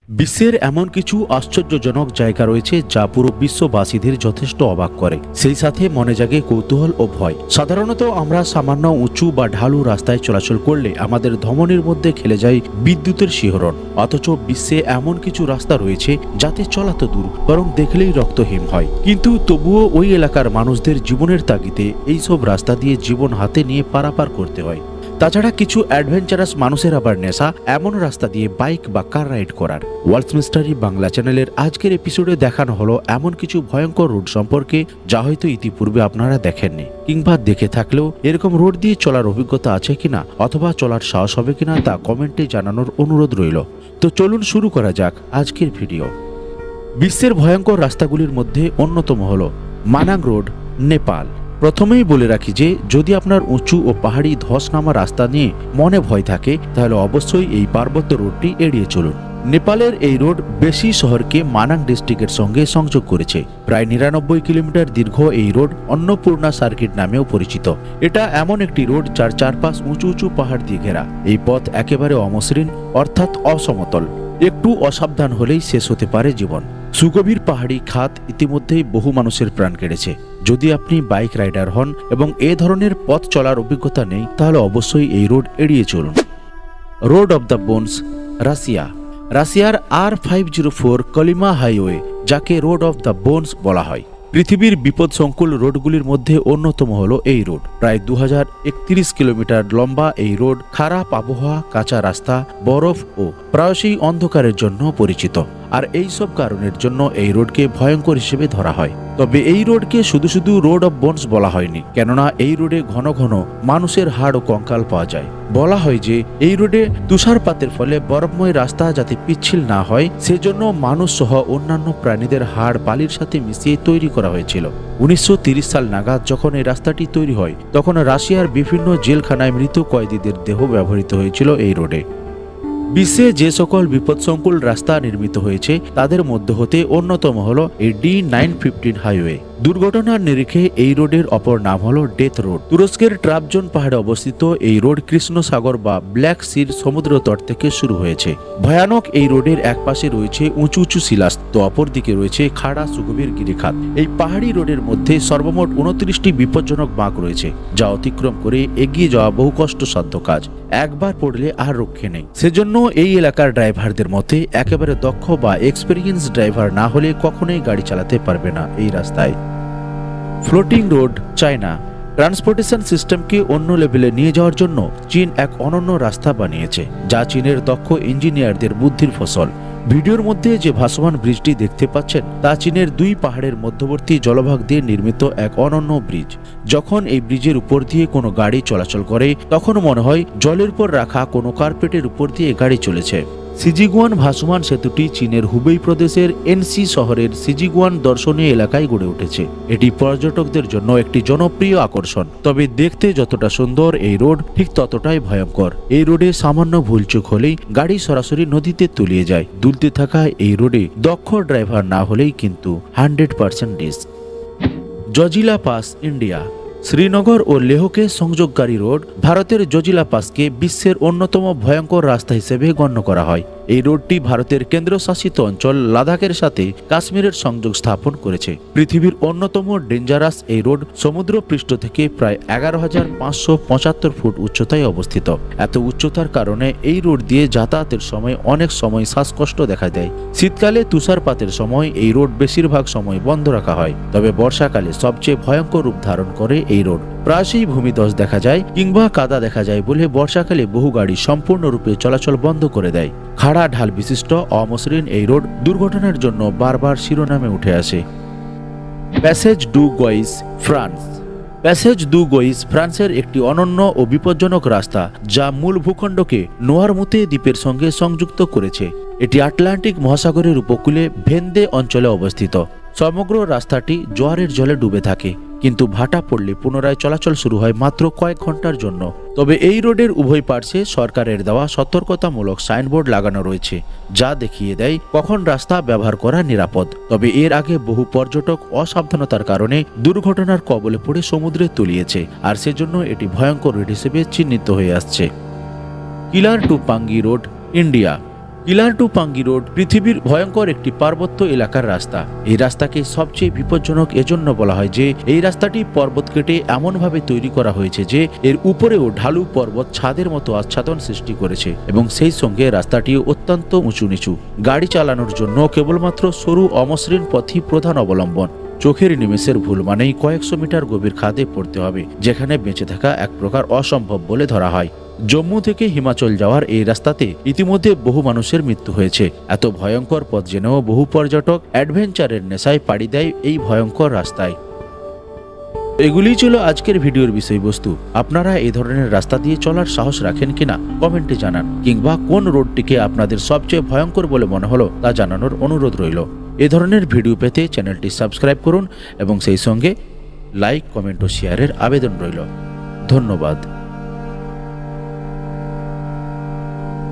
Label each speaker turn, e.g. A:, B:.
A: বিশ্বের এমন কিছু আশ্চর্যজনক জায়গা রয়েছে যা পুরো বিশ্ববাসীদের যথেষ্ট অবাক করে, সেই সাথে মনে জাগে কৌতূহল ও ভয়। সাধারণত আমরা সামান্য উঁচু বা ঢালু রাস্তায় চলাচল করলে আমাদের ধমনীর মধ্যে খেলে যায় বিদ্যুতের শিহরণ, অথচ বিশ্বে এমন কিছু রাস্তা রয়েছে যাতে চলা তো দূর, বরং দেখলেই রক্তহীন হয়। কিন্তু তবুও ওই এলাকার মানুষদের জীবনের তাগিদে এইসব রাস্তা দিয়ে জীবন হাতে নিয়ে পারাপার করতে হয়। তাছাড়া কিছু অ্যাডভেঞ্চারাস মানুষের আবার নেশা এমন রাস্তা দিয়ে বাইক বা কার রাইড করার। ওয়ার্ল্ডস মিস্টারি বাংলা চ্যানেলের আজকের এপিসোডে দেখানো হলো এমন কিছু ভয়ঙ্কর রোড সম্পর্কে যা হয়তো ইতিপূর্বে আপনারা দেখেননি, কিংবা দেখে থাকলেও এরকম রোড দিয়ে চলার অভিজ্ঞতা আছে কিনা অথবা চলার সাহস হবে কিনা তা কমেন্টে জানানোর অনুরোধ রইল। তো চলুন শুরু করা যাক আজকের ভিডিও। বিশ্বের ভয়ঙ্কর রাস্তাগুলির মধ্যে অন্যতম হল মানাং রোড, নেপাল। প্রথমেই বলে রাখি যে যদি আপনার উঁচু ও পাহাড়ি ধস নামা রাস্তা নিয়ে মনে ভয় থাকে তাহলে অবশ্যই এই পার্বত্য রোডটি এড়িয়ে চলুন। নেপালের এই রোড বেশি শহরকে মানাং ডিস্ট্রিক্টের সঙ্গে সংযোগ করেছে। প্রায় ৯৯ কিলোমিটার দীর্ঘ এই রোড অন্নপূর্ণা সার্কিট নামেও পরিচিত। এটা এমন একটি রোড যার চারপাশ উঁচু উঁচু পাহাড় দিয়ে ঘেরা। এই পথ একেবারে অমসৃণ, অর্থাৎ অসমতল। একটু অসাবধান হলেই শেষ হতে পারে জীবন। সুগভীর পাহাড়ি খাত ইতিমধ্যেই বহু মানুষের প্রাণ কেড়েছে। যদি আপনি বাইক রাইডার হন এবং এ ধরনের পথ চলার অভিজ্ঞতা নেই তাহলে অবশ্যই এই রোড এড়িয়ে চলুন। Road of the bones, Russia. রাশিয়ার R504 কলিমা হাইওয়ে, যাকে রোড অব দ্য বোনস বলা হয়, পৃথিবীর বিপদসংকুল রোডগুলির মধ্যে অন্যতম হল এই রোড। প্রায় 2031 কিলোমিটার লম্বা এই রোড খারাপ আবহাওয়া, কাঁচা রাস্তা, বরফ ও প্রায়শই অন্ধকারের জন্য পরিচিত। আর এই সব কারণের জন্য এই রোডকে ভয়ঙ্কর হিসেবে ধরা হয়। তবে এই রোডকে শুধু শুধু রোড অফ বোনস বলা হয়নি, কেননা এই রোডে ঘন ঘন মানুষের হাড় ও কঙ্কাল পাওয়া যায়। বলা হয় যে এই রোডে তুষারপাতের ফলে বরফময় রাস্তা যাতে পিচ্ছিল না হয় সেজন্য মানুষ সহ অন্যান্য প্রাণীদের হাড় বালির সাথে মিশিয়ে তৈরি করা হয়েছিল। 1930 সাল নাগাদ যখন এই রাস্তাটি তৈরি হয় তখন রাশিয়ার বিভিন্ন জেলখানায় মৃত কয়েদিদের দেহ ব্যবহৃত হয়েছিল এই রোডে। বিশ্বে যে সকল বিপদসংকুল রাস্তা নির্মিত হয়েছে তাদের মধ্যে হতে অন্যতম হল এই D915 হাইওয়ে। দুর্ঘটনার নিরিখে এই রোডের অপর নাম হল ডেথ রোড। তুরস্কের ট্রাবজন পাহাড়ে অবস্থিত এই রোড কৃষ্ণ সাগর বা ব্ল্যাক সির সমুদ্র তট থেকে শুরু হয়েছে। ভয়ানক এই রোডের এক পাশে রয়েছে উঁচু উঁচু শিলাস, তো অপর দিকে রয়েছে খাড়া সুগভীর গিরিখাত। এই পাহাড়ি রোডের মধ্যে সর্বমোট 29টি বিপজ্জনক বাঁক রয়েছে, যা অতিক্রম করে এগিয়ে যাওয়া বহু কষ্টসাধ্য কাজ। একবার পড়লে আর রক্ষে নেই। সেজন্য এই এলাকার ড্রাইভারদের মতে একেবারে দক্ষ বা এক্সপেরিয়েন্স ড্রাইভার না হলে কখনোই গাড়ি চালাতে পারবে না এই রাস্তায়। Floating road, China. ট্রান্সপোর্টেশন সিস্টেমকে অন্য লেভেলে নিয়ে যাওয়ার জন্য চীন এক অনন্য রাস্তা বানিয়েছে, যা চীনের দক্ষ ইঞ্জিনিয়ারদের বুদ্ধির ফসল। ভিডিওর মধ্যে যে ভাসমান ব্রিজটি দেখতে পাচ্ছেন তা চীনের দুই পাহাড়ের মধ্যবর্তী জলভাগ দিয়ে নির্মিত এক অনন্য ব্রিজ। যখন এই ব্রিজের উপর দিয়ে কোনো গাড়ি চলাচল করে তখন মনে হয় জলের উপর রাখা কোনো কার্পেটের উপর দিয়ে গাড়ি চলেছে। সিজিগুয়ান ভাসমান সেতুটি চীনের হুবেই প্রদেশের এনসি শহরের সিজিগুয়ান দর্শনীয় এলাকায় গড়ে উঠেছে। এটি পর্যটকদের জন্য একটি জনপ্রিয় আকর্ষণ। তবে দেখতে যতটা সুন্দর এই রোড ঠিক ততটাই ভয়ঙ্কর। এই রোডে সামান্য ভুলচুক হলেই গাড়ি সরাসরি নদীতে তলিয়ে যায়। দুলতে থাকা এই রোডে দক্ষ ড্রাইভার না হলেই কিন্তু 100% risk. Zojila pass, India. Srinagar ও লেহকে সংযোগকারী রোড ভারতের জজিলা পাসকে বিশ্বের অন্যতম ভয়ঙ্কর রাস্তা হিসেবে গণ্য করা হয়। এই রোডটি ভারতের কেন্দ্রশাসিত অঞ্চল লাদাখের সাথে কাশ্মীরের সংযোগ স্থাপন করেছে। পৃথিবীর অন্যতম ডেঞ্জারাস এই রোড সমুদ্র পৃষ্ঠ থেকে প্রায় 11,575 ফুট উচ্চতায় অবস্থিত। এত উচ্চতার কারণে এই রোড দিয়ে যাতায়াতের সময় অনেক সময় শ্বাসকষ্ট দেখা দেয়। শীতকালে তুষারপাতের সময় এই রোড বেশিরভাগ সময় বন্ধ রাখা হয়, তবে বর্ষাকালে সবচেয়ে ভয়ঙ্কর রূপ ধারণ করে এই রোড। প্রায়শই ভূমিধস দেখা যায় কিংবা কাদা দেখা যায় বলে বর্ষাকালে বহু গাড়ি সম্পূর্ণরূপে চলাচল বন্ধ করে দেয়। খাড়া ঢাল বিশিষ্ট অমসৃণ এই রোড দুর্ঘটনার জন্য বারবার শিরোনামে উঠে আসে। Passage du Gois, France. Passage du Gois ফ্রান্সের একটি অনন্য ও বিপজ্জনক রাস্তা যা মূল ভূখণ্ডকে নোয়ারমুতে দ্বীপের সঙ্গে সংযুক্ত করেছে। এটি আটলান্টিক মহাসাগরের উপকূলে ভেন্দে অঞ্চলে অবস্থিত। সমগ্র রাস্তাটি জোয়ারের জলে ডুবে থাকে, কিন্তু ভাটা পড়লে পুনরায় চলাচল শুরু হয় মাত্র কয়েক ঘন্টার জন্য। তবে এই রোডের উভয় পার্শ্বে সরকারের দেওয়া সতর্কতামূলক সাইনবোর্ড লাগানো রয়েছে, যা দেখিয়ে দেয় কখন রাস্তা ব্যবহার করা নিরাপদ। তবে এর আগে বহু পর্যটক অসাবধানতার কারণে দুর্ঘটনার কবলে পড়ে সমুদ্রে তলিয়েছে, আর সেজন্য এটি ভয়ঙ্কর রোড হিসেবে চিহ্নিত হয়ে আসছে। কিলার টু পাঙ্গি রোড, ইন্ডিয়া। কিলার টু পাঙ্গি রোড পৃথিবীর ভয়ঙ্কর একটি পার্বত্য এলাকার রাস্তা। এই রাস্তাকে সবচেয়ে বিপজ্জনক এজন্য বলা হয় যে এই রাস্তাটি পর্বত কেটে এমনভাবে তৈরি করা হয়েছে যে এর উপরেও ঢালু পর্বত ছাদের মতো আচ্ছাদন সৃষ্টি করেছে এবং সেই সঙ্গে রাস্তাটি অত্যন্ত উঁচু নিচু। গাড়ি চালানোর জন্য কেবলমাত্র সরু অমসৃণ পথই প্রধান অবলম্বন। চোখের নিমেষের ভুল মানেই কয়েকশো মিটার গভীর খাদে পড়তে হবে, যেখানে বেঁচে থাকা এক প্রকার অসম্ভব বলে ধরা হয়। জম্মু থেকে হিমাচল যাওয়ার এই রাস্তাতে ইতিমধ্যে বহু মানুষের মৃত্যু হয়েছে। এত ভয়ঙ্কর পথ জেনেও বহু পর্যটক অ্যাডভেঞ্চারের নেশায় পাড়ি দেয় এই ভয়ঙ্কর রাস্তায়। এগুলিই ছিল আজকের ভিডিওর বিষয়বস্তু। আপনারা এই ধরনের রাস্তা দিয়ে চলার সাহস রাখেন কিনা কমেন্টে জানান, কিংবা কোন রোডটিকে আপনাদের সবচেয়ে ভয়ঙ্কর বলে মনে হলো তা জানানোর অনুরোধ রইল। এ ধরনের ভিডিও পেতে চ্যানেলটি সাবস্ক্রাইব করুন এবং সেই সঙ্গে লাইক, কমেন্ট ও শেয়ারের আবেদন রইল। ধন্যবাদ।